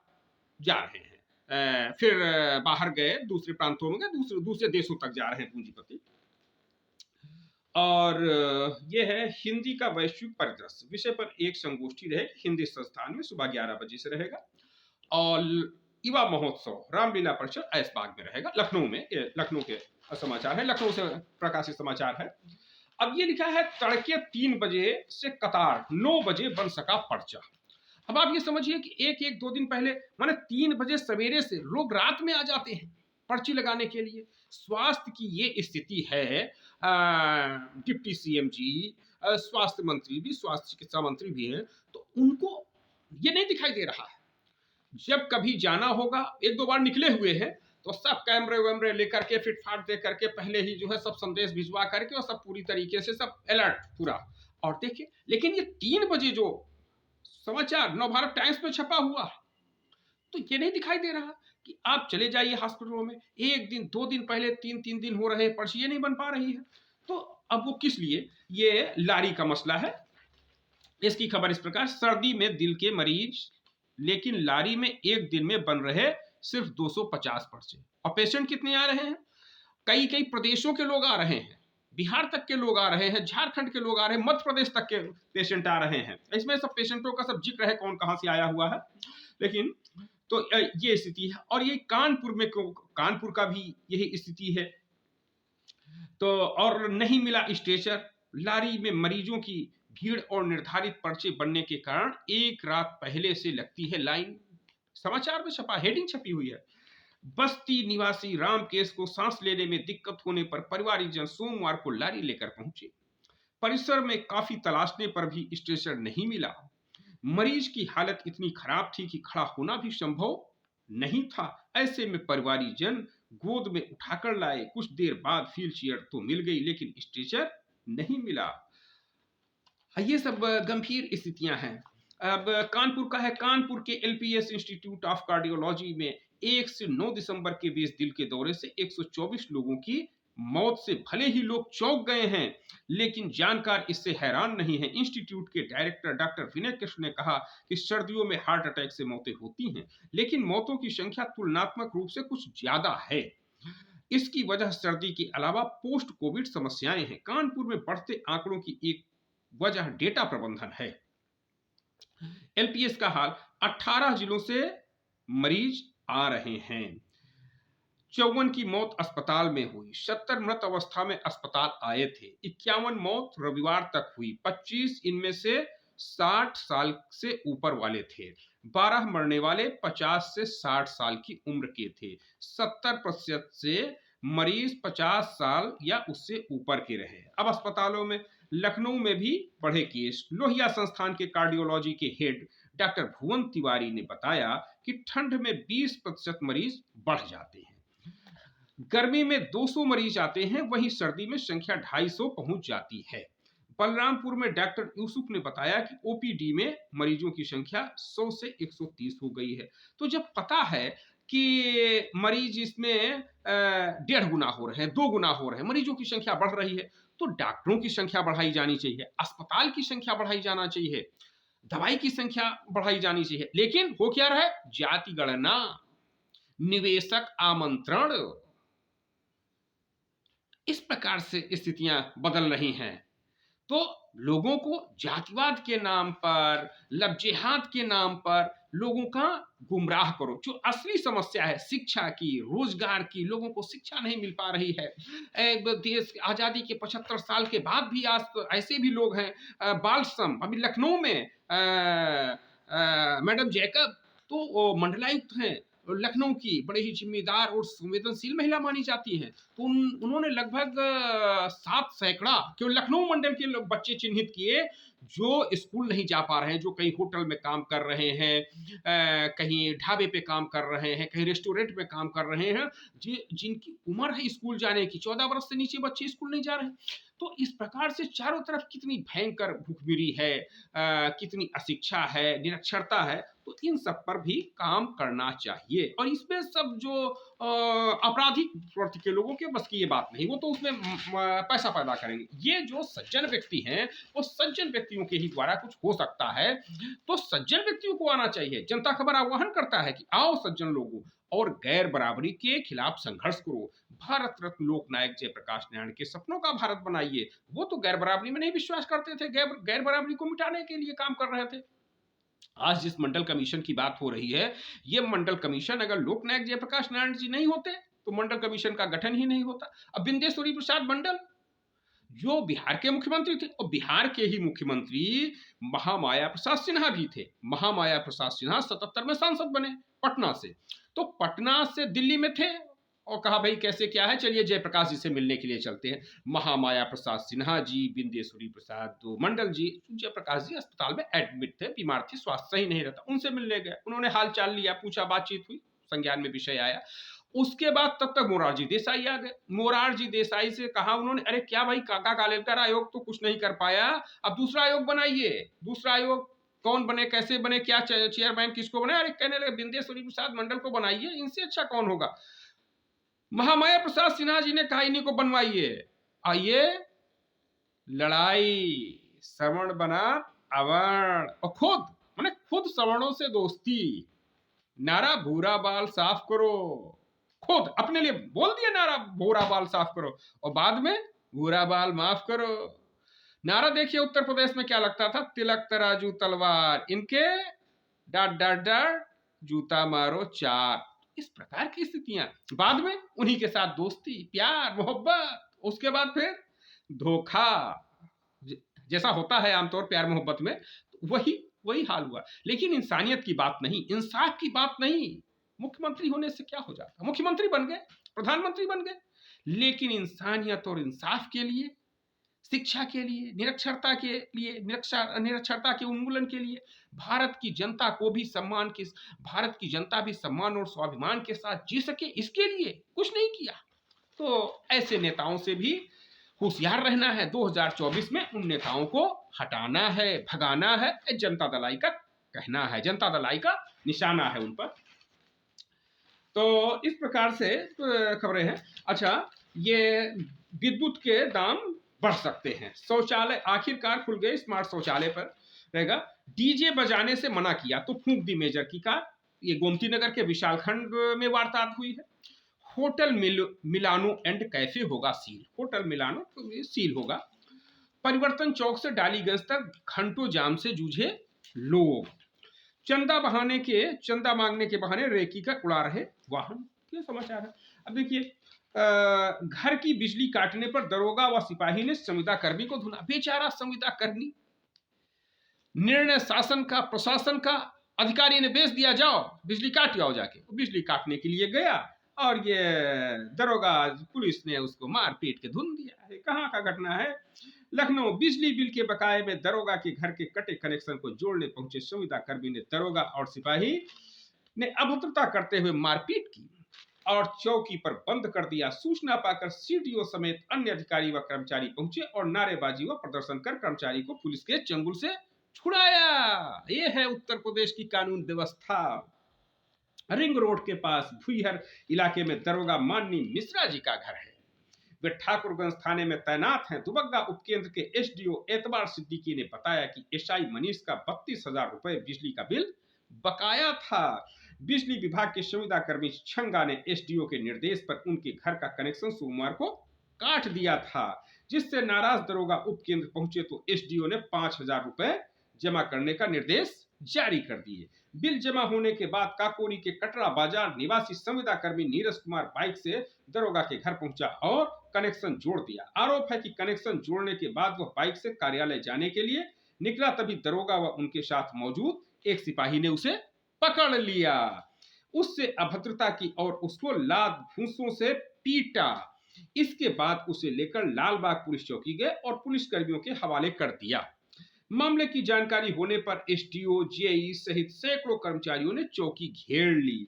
जा रहे हैं। फिर बाहर गए, दूसरे प्रांतों में गए, दूसरे देशों तक जा रहे हैं पूंजीपति। और ये है हिंदी का वैश्विक परिदृश्य विषय पर एक संगोष्ठी रहेगी हिंदी संस्थान में, सुबह 11 बजे से रहेगा। और युवा महोत्सव रामलीला परिषद ऐसबाग में रहेगा, लखनऊ में। लखनऊ के समाचार है, लखनऊ से प्रकाशित समाचार है। अब ये लिखा है तड़के 3 बजे से कतार, 9 बजे बन सका पर्चा। अब आप ये समझिए कि एक 2 दिन पहले, माने 3 बजे सवेरे से लोग रात में आ जाते हैं पर्ची लगाने के लिए। स्वास्थ्य की ये स्थिति है। डिप्टी सीएम जी, स्वास्थ्य मंत्री भी, स्वास्थ्य चिकित्सा मंत्री भी हैं, तो उनको ये नहीं दिखाई दे रहा है। जब कभी जाना होगा, एक दो बार निकले हुए हैं, तो सब कैमरे वैमरे लेकर के फिट फाट दे करके पहले ही जो है सब संदेश भिजवा करके और सब पूरी तरीके से सब अलर्ट पूरा। और देखिए, लेकिन ये 3 बजे जो समाचार नवभारत टाइम्स में छपा हुआ है, तो ये नहीं दिखाई दे रहा कि आप चले जाइए हॉस्पिटलों में, 1 दिन 2 दिन पहले 3 3 दिन हो रहे हैं, पर्चियां नहीं बन पा रही है। तो अब वो किस लिए? ये लारी का मसला है। इसकी खबर इस प्रकार, सर्दी में दिल के मरीज, लेकिन लारी में एक दिन में बन रहे सिर्फ 250 पर्चे। और पेशेंट कितने आ रहे हैं? कई कई प्रदेशों के लोग आ रहे हैं, बिहार तक के लोग आ रहे हैं, झारखंड के लोग आ रहे हैं, मध्य प्रदेश तक के पेशेंट आ रहे हैं। इसमें सब पेशेंटों का सब जिक्र है, कौन कहां से आया हुआ है। लेकिन तो ये स्थिति है। और ये कानपुर में, कानपुर का भी यही स्थिति है। तो और नहीं मिला स्ट्रेचर, लारी में मरीजों की भीड़ और निर्धारित पर्चे बनने के कारण एक रात पहले से लगती है लाइन। समाचार में छपा, हेडिंग छपी हुई है। बस्ती निवासी रामकेश को सांस लेने में दिक्कत होने पर परिवारजन सोमवार को लारी लेकर पहुंचे। परिसर में काफी तलाशने पर भी स्ट्रेचर नहीं मिला। मरीज की हालत इतनी खराब थी कि खड़ा होना भी संभव नहीं था। ऐसे में परिवारजन गोद में उठाकर लाए। कुछ देर बाद व्हील चेयर तो मिल गई, लेकिन स्ट्रेचर नहीं मिला। ये सब गंभीर स्थितियां हैं। अब कानपुर का है। कानपुर के एलपीएस इंस्टीट्यूट ऑफ कार्डियोलॉजी में 1 से 9 दिसंबर के बीच दिल के दौरे से 124 लोगों की मौत से भले ही लोग चौंक गए हैं, लेकिन जानकार इससे हैरान नहीं है। इंस्टीट्यूट के डायरेक्टर डॉक्टर विनय कृष्ण ने कहा कि सर्दियों में हार्ट अटैक से मौतें होती हैं, लेकिन मौतों की संख्या तुलनात्मक रूप से कुछ ज्यादा है। इसकी वजह सर्दी के अलावा पोस्ट कोविड समस्याएं हैं। कानपुर में बढ़ते आंकड़ों की एक वजह डेटा प्रबंधन है। एलपीएस का हाल, 18 जिलों से मरीज आ रहे हैं। 54 की मौत अस्पताल में हुई, 70 मृत अवस्था में अस्पताल आए थे। 51 मौत रविवार तक हुई, 25 इनमें से 60 साल से ऊपर वाले थे। 12 मरने वाले 50 से 60 साल की उम्र के थे। 70% से मरीज 50 साल या उससे ऊपर के रहे। अब अस्पतालों में, लखनऊ में भी बढ़े केस। लोहिया संस्थान के कार्डियोलॉजी के हेड डॉक्टर भुवन तिवारी ने बताया कि ठंड में 20% मरीज बढ़ जाते हैं। गर्मी में 200 मरीज आते हैं, वहीं सर्दी में संख्या 250 पहुंच जाती है। बलरामपुर में डॉक्टर यूसुफ ने बताया कि ओपीडी में मरीजों की संख्या 100 से 130 हो गई है। तो जब पता है कि मरीज इसमें 1.5 गुना हो रहे हैं, 2 गुना हो रहे हैं, मरीजों की संख्या बढ़ रही है, तो डॉक्टरों की संख्या बढ़ाई जानी चाहिए, अस्पताल की संख्या बढ़ाई जाना चाहिए, दवाई की संख्या बढ़ाई जानी चाहिए। लेकिन हो क्या रहा है? जाति गणना, निवेशक आमंत्रण, इस प्रकार से स्थितियां बदल रही हैं। तो लोगों को जातिवाद के नाम पर, लबजेहाद के नाम पर लोगों का गुमराह करो। जो असली समस्या है शिक्षा की, रोजगार की, लोगों को शिक्षा नहीं मिल पा रही है। देश आजादी के 75 साल के बाद भी आज तो ऐसे भी लोग हैं। बाल श्रम, अभी लखनऊ में मैडम जैकब तो मंडलायुक्त हैं लखनऊ की, बड़े ही जिम्मेदार और संवेदनशील महिला मानी जाती हैं। तो उन्होंने लगभग 7 सैकड़ा केवल लखनऊ मंडल के लोग बच्चे चिन्हित किए जो स्कूल नहीं जा पा रहे हैं, जो कहीं होटल में काम कर रहे हैं, कहीं ढाबे पे काम कर रहे हैं, कहीं रेस्टोरेंट में काम कर रहे हैं, जिनकी उम्र है स्कूल जाने की, 14 वर्ष से नीचे बच्चे स्कूल नहीं जा रहे हैं। तो इस प्रकार से चारों तरफ कितनी भयंकर भुखमरी है, कितनी अशिक्षा है, निरक्षरता है। तो इन सब पर भी काम करना चाहिए। और इसमें सब जो आपराधिक प्रवृत्ति के लोगों के बस की ये बात नहीं, वो तो उसमें पैसा पैदा करेंगे। ये जो सज्जन व्यक्ति हैं, वो सज्जन व्यक्तियों के ही द्वारा कुछ हो सकता है। तो सज्जन व्यक्तियों को आना चाहिए। जनता खबर आह्वान करता है कि आओ सज्जन लोगों, और गैर बराबरी के खिलाफ संघर्ष करो। भारत रत्न लोकनायक जयप्रकाश नारायण के सपनों का भारत बनाइए। वो तो गैर बराबरी में नहीं विश्वास करते थे, गैर बराबरी को मिटाने के लिए काम कर रहे थे। आज जिस मंडल कमीशन की बात हो रही है, ये मंडल कमीशन अगर लोकनायक जयप्रकाश नारायण जी नहीं होते तो मंडल कमीशन का गठन ही नहीं होता। अब बिंदेश्वरी प्रसाद मंडल जो बिहार के मुख्यमंत्री थे, और बिहार के ही मुख्यमंत्री महामाया प्रसाद सिन्हा भी थे। महामाया प्रसाद सिन्हा 77 में सांसद बने पटना से। तो पटना से दिल्ली में थे और कहा भाई कैसे क्या है, चलिए जयप्रकाश जी से मिलने के लिए चलते हैं। महामाया प्रसाद सिन्हा जी, बिंदेश्वरी प्रसाद मंडल जी, जयप्रकाश जी अस्पताल में एडमिट थे, बीमार थे, स्वास्थ्य सही नहीं रहता, उनसे मिलने गए। उन्होंने हाल चाल लिया, पूछा, बातचीत हुई, संज्ञान में विषय आया। उसके बाद तब तक मोरारजी देसाई आ गए। मोरारजी देसाई से कहा उन्होंने, अरे क्या भाई, काका कालेलकर आयोग तो कुछ नहीं कर पाया, अब दूसरा आयोग बनाइए। दूसरा आयोग कौन बने, कैसे बने, क्या चेयरमैन किसको बने? अरे कहने लगे बिंदेश्वरी प्रसाद मंडल को बनाइए, इनसे अच्छा कौन होगा। महामाया प्रसाद सिन्हा जी ने कहा इन्हीं को बनवाइए। आइए, लड़ाई, सवर्ण बना अवर्ण, और खुद सवर्णों से दोस्ती, नारा भूरा बाल साफ करो, खुद अपने लिए बोल दिया नारा भूरा बाल साफ करो, और बाद में भूरा बाल माफ करो। नारा देखिए उत्तर प्रदेश में क्या लगता था, तिलक तराजू तलवार, इनके डाट डाट डाट जूता मारो चार। इस प्रकार की स्थितियां, बाद में उन्हीं के साथ दोस्ती, प्यार, मोहब्बत, उसके बाद फिर धोखा, जैसा होता है आमतौर प्यार मोहब्बत में, वही वही हाल हुआ। लेकिन इंसानियत की बात नहीं, इंसाफ की बात नहीं। मुख्यमंत्री होने से क्या हो जाता, मुख्यमंत्री बन गए, प्रधानमंत्री बन गए, लेकिन इंसानियत और इंसाफ के लिए, शिक्षा के लिए, निरक्षरता के लिए, निरक्षरता के उन्मूलन के लिए, भारत की जनता को भी सम्मान की, भारत की जनता भी सम्मान और स्वाभिमान के साथ जी सके, इसके लिए कुछ नहीं किया। तो ऐसे नेताओं से भी होशियार रहना है। 2024 में उन नेताओं को हटाना है, भगाना है। जनता दल आई का कहना है, जनता दल आई का निशाना है उन पर। तो इस प्रकार से खबरें हैं। अच्छा, ये विद्युत के दाम बढ़ सकते हैं, शौचालय आखिरकार खुल गए, स्मार्ट शौचालय पर रहेगा। डीजे बजाने से मना किया तो फूंक दी मेजर की कार। ये गोमती नगर के विशालखंड में वारदात हुई है। होटल मिलानो एंड कैफे होगा सील, होटल मिलानो तो सील होगा। परिवर्तन चौक से डालीगंज तक घंटों जाम से जूझे लोग। चंदा मांगने के बहाने रेकी का उड़ा रहे वाहन। ये समाचार है। अब देखिए, घर की बिजली काटने पर दरोगा व सिपाही ने संविदा कर्मी को धुना। बेचारा संविदा कर्मी, निर्णय शासन का, प्रशासन का, अधिकारी ने बेच दिया, जाओ बिजली काट आओ जाके। बिजली काटने के लिए गया और ये दरोगा, पुलिस ने उसको मार पीट के धुन दिया है। कहाँ का घटना है? लखनऊ, बिजली बिल के बकाये में दरोगा के घर के कटे कनेक्शन को जोड़ने पहुंचे संविदा कर्मी ने दरोगा और सिपाही ने अभद्रता करते हुए मारपीट की और चौकी पर बंद कर दिया। सूचना पाकर सीडीओ समेत अन्य अधिकारी व कर्मचारी पहुंचे और नारेबाजी व प्रदर्शन कर कर्मचारी को पुलिस के चंगुल से छुड़ाया। ये है उत्तर प्रदेश की कानून व्यवस्था। रिंग रोड के पास भुईहर इलाके में दरोगा माननी मिश्रा जी का घर है। वे ठाकुरगंज थाने में तैनात हैं। दुबग्गा उपकेंद्र के एसडीओ एतबार सिद्दीकी ने बताया कि एसआई मनीष का 32,000 रुपए बिजली का बिल बकाया था। बिजली विभाग के संविदा कर्मी छंगा ने एसडीओ के निर्देश पर उनके घर का कनेक्शन सोमवार को काट दिया था, जिससे नाराज दरोगा उपकेंद्र पहुंचे तो एसडीओ ने 5,000 रुपए जमा करने का निर्देश जारी कर दिए। बिल जमा होने के बाद काकोरी के कटरा बाजार निवासी संविदा कर्मी नीरज कुमार बाइक से दरोगा के घर पहुंचा और कनेक्शन जोड़ दिया। आरोप है कि कनेक्शन जोड़ने के बाद वह बाइक से कार्यालय जाने के लिए निकला, तभी दरोगा व उनके साथ मौजूद एक सिपाही ने उसे पकड़ लिया, उससे अभद्रता की और उसको लात घूंसों से पीटा। इसके बाद उसे लेकर लालबाग पुलिस चौकी गए और पुलिस कर्मियों के हवाले कर दिया। मामले की जानकारी होने पर एसडीओ, जेई सहित सैकड़ों कर्मचारियों ने चौकी घेर ली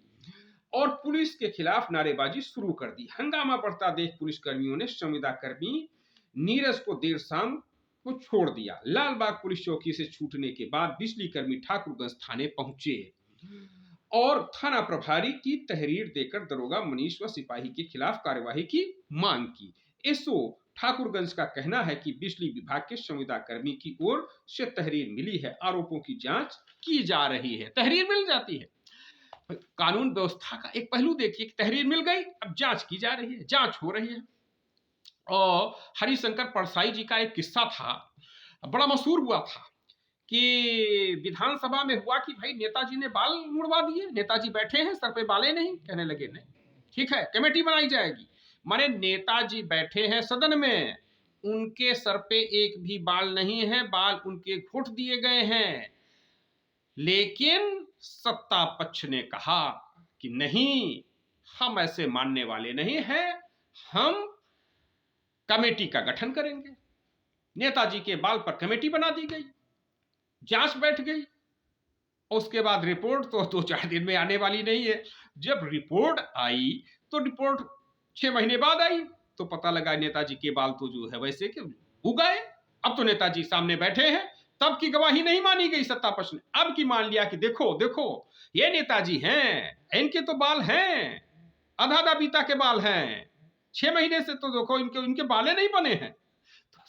और पुलिस के खिलाफ नारेबाजी शुरू कर दी। हंगामा बढ़ता देख पुलिस कर्मियों ने संविदा कर्मी नीरज को देर शाम को छोड़ दिया। लालबाग पुलिस चौकी से छूटने के बाद बिजली कर्मी ठाकुरगंज थाने पहुंचे और थाना प्रभारी की तहरीर देकर दरोगा मनीष व सिपाही के खिलाफ कार्यवाही की मांग की। एसओ ठाकुरगंज का कहना है कि बिजली विभाग के संविदा कर्मी की ओर से तहरीर मिली है, आरोपों की जांच की जा रही है। तहरीर मिल जाती है, कानून व्यवस्था का एक पहलू देखिए कि तहरीर मिल गई, अब जांच की जा रही है, जांच हो रही है। और हरिशंकर परसाई जी का एक किस्सा था, बड़ा मशहूर हुआ था कि विधानसभा में हुआ कि भाई नेताजी ने बाल मुड़वा दिए, नेताजी बैठे हैं, सर पे बालें नहीं। कहने लगे नहीं, ठीक है, कमेटी बनाई जाएगी। माने नेताजी बैठे हैं सदन में, उनके सर पे एक भी बाल नहीं है, बाल उनके घोट दिए गए हैं। लेकिन सत्ता पक्ष ने कहा कि नहीं, हम ऐसे मानने वाले नहीं हैं, हम कमेटी का गठन करेंगे। नेताजी के बाल पर कमेटी बना दी गई, जांच बैठ गई, उसके बाद रिपोर्ट तो 2-4 दिन में आने वाली नहीं है। जब रिपोर्ट आई तो रिपोर्ट 6 महीने बाद आई, तो पता लगा नेताजी के बाल तो जो है वैसे कि उग गए। अब तो नेताजी सामने बैठे हैं, तब की गवाही नहीं मानी गई सत्ता पक्ष ने, अब की मान लिया कि देखो देखो ये नेताजी हैं, इनके तो बाल हैं, आधा आधा बीता के बाल हैं, 6 महीने से तो देखो इनके इनके बाले नहीं बने हैं।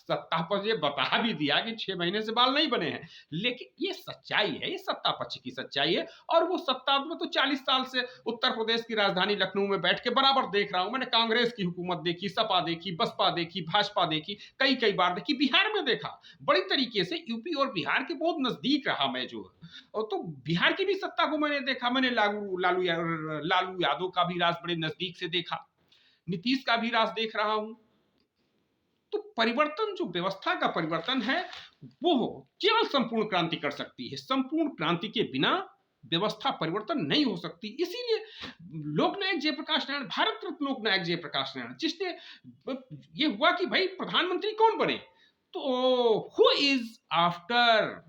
सत्ता पक्ष ये बता भी दिया कि 6 महीने से बाल नहीं बने हैं, लेकिन ये सच्चाई है, ये सत्ता पक्ष की सच्चाई है। और वो सत्ता में तो 40 साल से उत्तर प्रदेश की राजधानी लखनऊ में बैठ के बराबर देख रहा हूं। मैंने कांग्रेस की हुकूमत देखी, सपा देखी, बसपा देखी, भाजपा देखी, कई कई बार देखी, बिहार में देखा बड़ी तरीके से, यूपी और बिहार के बहुत नजदीक रहा मैं जो, और तो बिहार की भी सत्ता को मैंने देखा, मैंने लालू यादव का भी राज बड़े नजदीक से देखा, नीतीश का भी राज देख रहा हूं। तो परिवर्तन, जो व्यवस्था का परिवर्तन है, वो केवल संपूर्ण क्रांति कर सकती है। संपूर्ण क्रांति के बिना व्यवस्था परिवर्तन नहीं हो सकती। इसीलिए लोकनायक जयप्रकाश नारायण, भारत रत्न लोकनायक जयप्रकाश नारायण, जिसने ये हुआ कि भाई प्रधानमंत्री कौन बने, तो who is after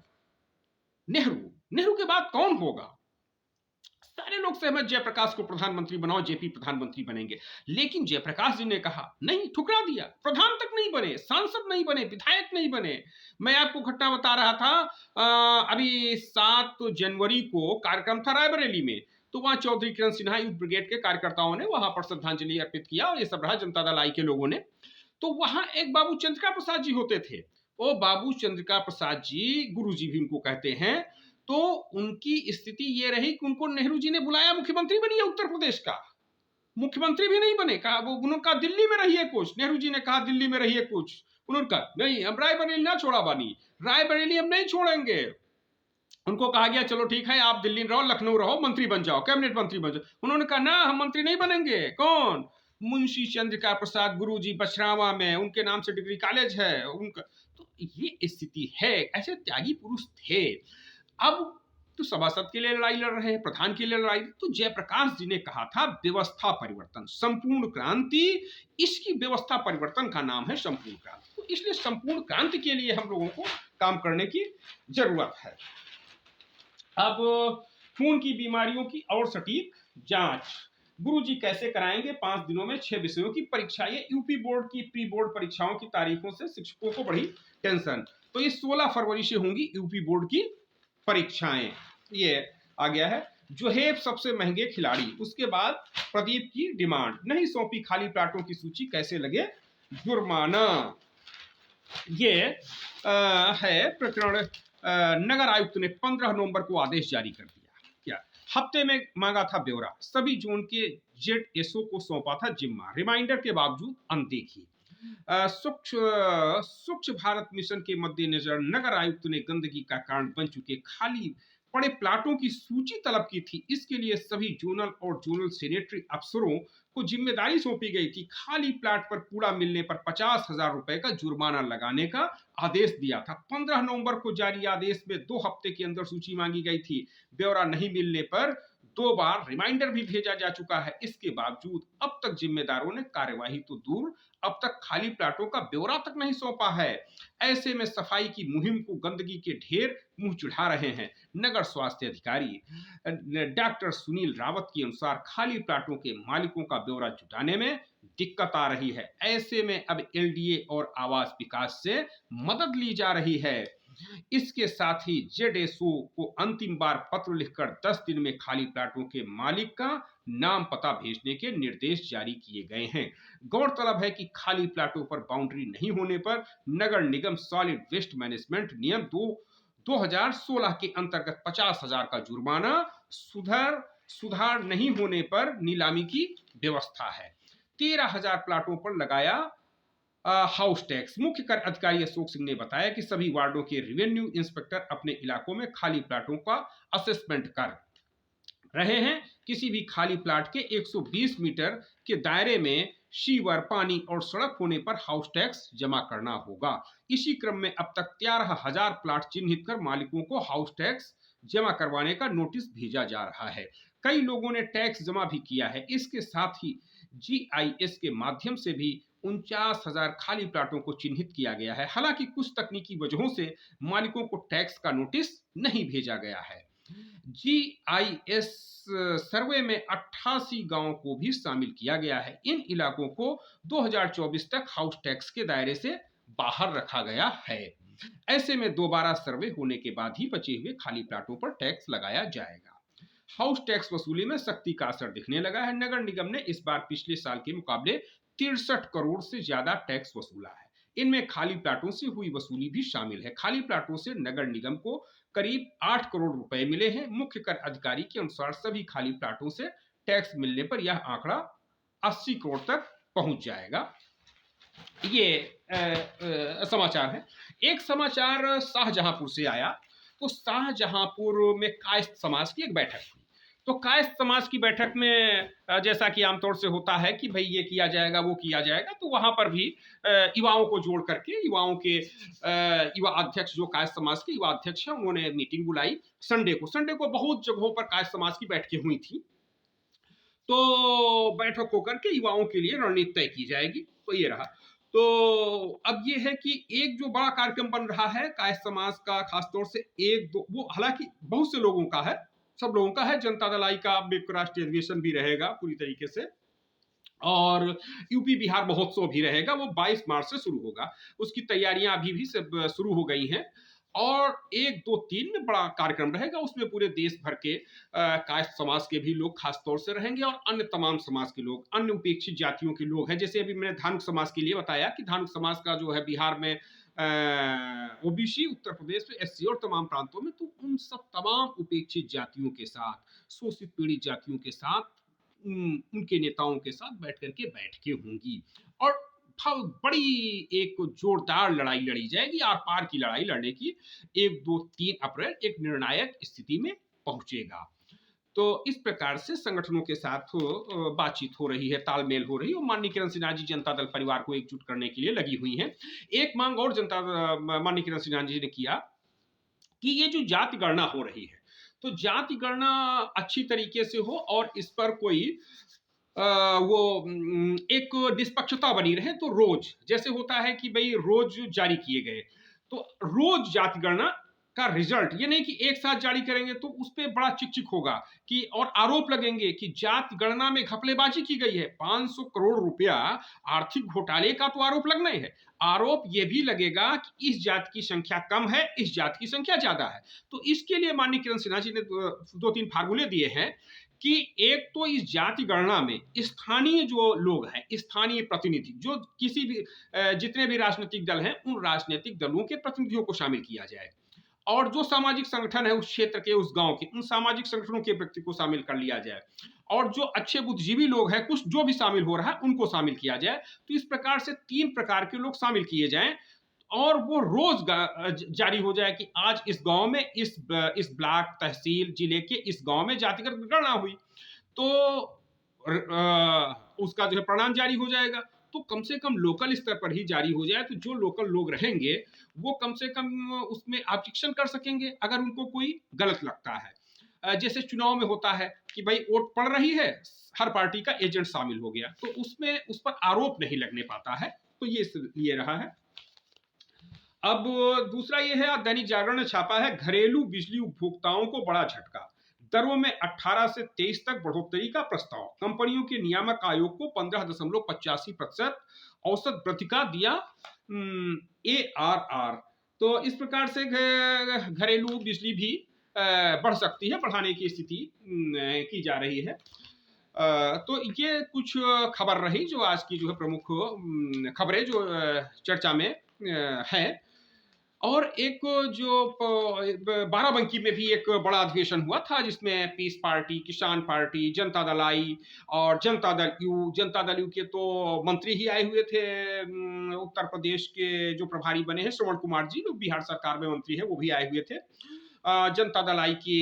Nehru, Nehru के बाद कौन होगा। सारे लोग सहमत, जयप्रकाश को प्रधानमंत्री बनाओ, जेपी प्रधानमंत्री बनेंगे। लेकिन जयप्रकाश जी ने कहा नहीं, ठुकरा दिया, प्रधान तक नहीं बने, सांसद नहीं बने, विधायक नहीं बने। मैं आपको घटना बता रहा था, अभी 7 जनवरी को कार्यक्रम था रायबरेली में, तो वहां चौधरी किरण सिन्हा यूथ ब्रिगेड के कार्यकर्ताओं ने वहां पर श्रद्धांजलि अर्पित किया, और ये सब रहा जनता दल आई के लोगों ने। तो वहां एक बाबू चंद्रिका प्रसाद जी होते थे, वो बाबू चंद्रिका प्रसाद जी, गुरु जी भी उनको कहते हैं। तो उनकी स्थिति ये रही कि उनको नेहरू जी ने बुलाया, मुख्यमंत्री बनिए उत्तर प्रदेश का, मुख्यमंत्री भी नहीं बने, कहा वो, उन्होंने कहा दिल्ली में रहिए कुछ, नेहरू जी ने कहा दिल्ली में रहिए कुछ, उन्होंने कहा नहीं हम रायबरेली ना छोड़ा बानी, रायबरेली हम नहीं छोड़ेंगे। उनको कहा गया चलो ठीक है आप दिल्ली रहो, लखनऊ रहो, मंत्री बन जाओ, कैबिनेट मंत्री बन जाओ। उन्होंने कहा ना हम मंत्री नहीं बनेंगे। कौन? मुंशी चंद्रिका प्रसाद गुरु जी बछरावा में, उनके नाम से डिग्री कॉलेज है उनका। तो ये स्थिति है, ऐसे त्यागी पुरुष थे। अब तो सभासद के लिए लड़ाई लड़ रहे हैं, प्रधान के लिए लड़ाई। तो जयप्रकाश जी ने कहा था व्यवस्था परिवर्तन, संपूर्ण क्रांति, इसकी व्यवस्था परिवर्तन का नाम है संपूर्ण क्रांति। तो इसलिए संपूर्ण क्रांति के लिए हम लोगों को काम करने की जरूरत है। अब खून की बीमारियों की और सटीक जांच गुरुजी कैसे कराएंगे? 5 दिनों में 6 विषयों की परीक्षा। ये यूपी बोर्ड की प्री बोर्ड परीक्षाओं की तारीखों से शिक्षकों को बड़ी टेंशन। तो ये 16 फरवरी से होंगी यूपी बोर्ड की परीक्षाएं। ये आ गया है। जोहेब सबसे महंगे खिलाड़ी, उसके बाद प्रदीप की डिमांड, नहीं सौंपी खाली प्लाटों की सूची, कैसे लगे जुर्माना। ये है प्रकरण। नगर आयुक्त ने 15 नवंबर को आदेश जारी कर दिया। क्या? हफ्ते में मांगा था ब्यौरा, सभी जोन के जेडएसओ को सौंपा था जिम्मा, रिमाइंडर के बावजूद अनदेखी। स्वच्छ भारत मिशन के मद्देनजर नगर आयुक्त ने गंदगी का कारण बन चुके खाली पड़े प्लाटों की सूची तलब की थी। इसके लिए सभी जोनल और जोनल सेनेटरी अफसरों को जिम्मेदारी सौंपी गई थी। खाली प्लाट पर कूड़ा मिलने पर 50,000 रुपए का जुर्माना लगाने का आदेश दिया था। 15 नवंबर को जारी आदेश में 2 हफ्ते के अंदर सूची मांगी गई थी। ब्यौरा नहीं मिलने पर 2 बार रिमाइंडर भी भेजा जा चुका है। इसके बावजूद अब तक जिम्मेदारों ने कार्यवाही तो दूर, अब तक खाली प्लाटों का ब्यौरा तक नहीं सौंपा है। ऐसे में सफाई की मुहिम को गंदगी के ढेर मुंह चिढ़ा रहे हैं। नगर स्वास्थ्य अधिकारी डॉक्टर सुनील रावत के अनुसार खाली प्लाटों के मालिकों का ब्यौरा जुटाने में दिक्कत आ रही है। ऐसे में अब एलडीए और आवास विकास से मदद ली जा रही है। इसके साथ ही जेडएसओ को अंतिम बार पत्र लिखकर 10 दिन में खाली प्लाटों के मालिक का नाम पता भेजने के निर्देश जारी किए गए हैं। गौरतलब है कि खाली प्लाटों पर बाउंड्री नहीं होने पर नगर निगम सॉलिड वेस्ट मैनेजमेंट नियम 2016 के अंतर्गत 50,000 का जुर्माना, सुधार नहीं होने पर नीलामी की व्यवस्था है। 13,000 प्लाटों पर लगाया हाउस टैक्स। मुख्य कर अधिकारी अशोक सिंह ने बताया कि सभी वार्डों के रेवेन्यू इंस्पेक्टर अपने इलाकों में खाली प्लाटों का असेसमेंट कर रहे हैं। किसी भी खाली प्लाट के 120 मीटर के दायरे में सीवर, पानी और सड़क होने पर हाउस टैक्स जमा करना होगा। इसी क्रम में अब तक 13,000 प्लाट चिन्हित कर मालिकों को हाउस टैक्स जमा करवाने का नोटिस भेजा जा रहा है। कई लोगों ने टैक्स जमा भी किया है। इसके साथ ही जीआईएस के माध्यम से भी 49,000 खाली प्लाटों को चिन्हित किया गया है। हालांकि कुछ तकनीकी वजहों से मालिकों को टैक्स का नोटिस नहीं भेजा गया है। जीआईएस सर्वे में 88 गांवों को भी शामिल किया गया है। इन इलाकों को 2024 तक हाउस टैक्स के दायरे से बाहर रखा गया है। ऐसे में दोबारा सर्वे होने के बाद ही बचे हुए खाली प्लाटों पर टैक्स लगाया जाएगा। हाउस टैक्स वसूली में सख्ती का असर दिखने लगा है। नगर निगम ने इस बार पिछले साल के मुकाबले 63 करोड़ से ज्यादा टैक्स वसूला है। इनमें खाली प्लाटों से हुई वसूली भी शामिल है। खाली प्लाटों से नगर निगम को करीब 8 करोड़ रुपए मिले हैं। मुख्य कर अधिकारी के अनुसार सभी खाली प्लाटों से टैक्स मिलने पर यह आंकड़ा 80 करोड़ तक पहुंच जाएगा। ये समाचार है। एक समाचार शाहजहांपुर से आया। तो शाहजहांपुर में कायस्थ समाज की एक बैठक हुई। तो कायस्थ समाज की बैठक में जैसा कि आमतौर से होता है कि भाई ये किया जाएगा वो किया जाएगा, तो वहां पर भी युवाओं को जोड़ करके युवाओं के युवा अध्यक्ष जो कायस्थ समाज के युवा अध्यक्ष हैं उन्होंने मीटिंग बुलाई संडे को बहुत जगहों पर कायस्थ समाज की बैठकें हुई थी। तो बैठक होकर के युवाओं के लिए रणनीति तय की जाएगी। तो ये रहा। तो अब ये है कि एक जो बड़ा कार्यक्रम बन रहा है कायस्थ समाज का, खासतौर से एक दो, वो हालांकि बहुत से लोगों का है, सब लोगों का है। जनता दल आई का राष्ट्रीय अधिवेशन भी रहेगा पूरी तरीके से, और यूपी बिहार महोत्सव भी रहेगा। वो 22 मार्च से शुरू होगा। उसकी तैयारियां अभी भी सब शुरू हो गई हैं। और 1, 2, 3 में बड़ा कार्यक्रम रहेगा। उसमें पूरे देश भर के कायस्थ समाज के भी लोग खास तौर से रहेंगे और अन्य तमाम समाज के लोग, अन्य उपेक्षित जातियों के लोग हैं। जैसे अभी मैंने धार्मिक समाज के लिए बताया कि धार्मिक समाज का जो है बिहार में ओबीसी, उत्तर प्रदेश में एससी और तमाम प्रांतों में, तो उन सब तमाम उपेक्षित जातियों के साथ, शोषित पीड़ित जातियों के साथ, उनके नेताओं के साथ बैठ करके बैठकें होंगी और बड़ी एक जोरदार लड़ाई लड़ी जाएगी। आर पार की लड़ाई लड़ने की 1, 2, 3 अप्रैल एक निर्णायक स्थिति में पहुंचेगा। तो इस प्रकार से संगठनों के साथ बातचीत हो रही है, तालमेल हो रही है और माननीय किरण सिन्हा जी जनता दल परिवार को एकजुट करने के लिए लगी हुई हैं। एक मांग और माननीय किरण सिन्हा जी ने किया कि ये जो जाति गणना हो रही है, तो जाति गणना अच्छी तरीके से हो और इस पर कोई एक निष्पक्षता बनी रहे। तो रोज जैसे होता है कि भाई रोज जारी किए गए, तो रोज जाति गणना का रिजल्ट, ये नहीं कि एक साथ जारी करेंगे तो उस पर बड़ा चिक होगा कि और आरोप लगेंगे कि जाति गणना में घपलेबाजी की गई है। 500 करोड़ रुपया आर्थिक घोटाले का तो आरोप लगना ही है। आरोप ये भी लगेगा कि इस जाति की संख्या कम है, इस जाति की संख्या ज्यादा है। तो इसके लिए माननीय किरण सिन्हा जी ने 2-3 फार्मूले दिए हैं कि एक तो इस जाति गणना में स्थानीय जो लोग हैं, स्थानीय प्रतिनिधि, जो किसी भी जितने भी राजनीतिक दल हैं, उन राजनीतिक दलों के प्रतिनिधियों को शामिल किया जाए और जो सामाजिक संगठन है उस क्षेत्र के, उस गांव के, उन सामाजिक संगठनों के व्यक्ति को शामिल कर लिया जाए और जो अच्छे बुद्धिजीवी लोग हैं, कुछ जो भी शामिल हो रहा है उनको शामिल किया जाए। तो इस प्रकार से 3 प्रकार के लोग शामिल किए जाएं और वो रोज जारी हो जाए कि आज इस गांव में, इस ब्लॉक, तहसील, जिले के इस गांव में जातिगत गणना हुई, तो उसका जो है परिणाम जारी हो जाएगा। तो कम से कम लोकल स्तर पर ही जारी हो जाए, तो जो लोकल लोग रहेंगे वो कम से कम उसमें ऑब्जेक्शन कर सकेंगे अगर उनको कोई गलत लगता है। जैसे चुनाव में होता है कि भाई वोट पड़ रही है, हर पार्टी का एजेंट शामिल हो गया, तो उसमें उस पर आरोप नहीं लगने पाता है। तो ये रहा है। अब दूसरा ये है, दैनिक जागरण ने छापा है, घरेलू बिजली उपभोक्ताओं को बड़ा झटका, दरों में 18 से 23 तक बढ़ोतरी का प्रस्ताव, कंपनियों के नियामक आयोग को 15.85% औसत वृद्धि का दिया ARR। तो इस प्रकार से घरेलू बिजली भी बढ़ सकती है, बढ़ाने की स्थिति की जा रही है। तो ये कुछ खबर रही जो आज की जो है प्रमुख खबरें जो चर्चा में है। और एक जो बाराबंकी में भी एक बड़ा अधिवेशन हुआ था जिसमें पीस पार्टी, किसान पार्टी, जनता दल आई और जनता दल यू के तो मंत्री ही आए हुए थे। उत्तर प्रदेश के जो प्रभारी बने हैं श्रवण कुमार जी, जो बिहार सरकार में मंत्री है, वो भी आए हुए थे। जनता दल आई के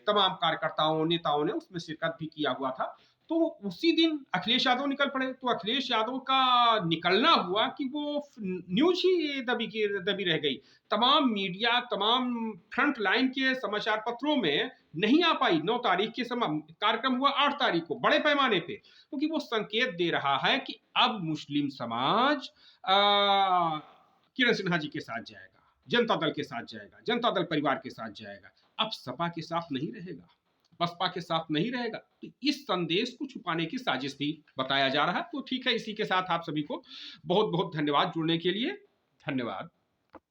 तमाम कार्यकर्ताओं, नेताओं ने उसमें शिरकत भी किया हुआ था। तो उसी दिन अखिलेश यादव निकल पड़े। तो अखिलेश यादव का निकलना हुआ कि वो न्यूज ही दबी रह गई। तमाम मीडिया, तमाम फ्रंट लाइन के समाचार पत्रों में नहीं आ पाई। 9 तारीख के समय कार्यक्रम हुआ, 8 तारीख को बड़े पैमाने पे, क्योंकि वो संकेत दे रहा है कि अब मुस्लिम समाज किरण सिन्हा जी के साथ जाएगा, जनता दल के साथ जाएगा, जनता दल परिवार के साथ जाएगा, अब सपा के साथ नहीं रहेगा, बसपा के साथ नहीं रहेगा। तो इस संदेश को छुपाने की साजिश भी बताया जा रहा है। तो ठीक है, इसी के साथ आप सभी को बहुत बहुत धन्यवाद जुड़ने के लिए। धन्यवाद।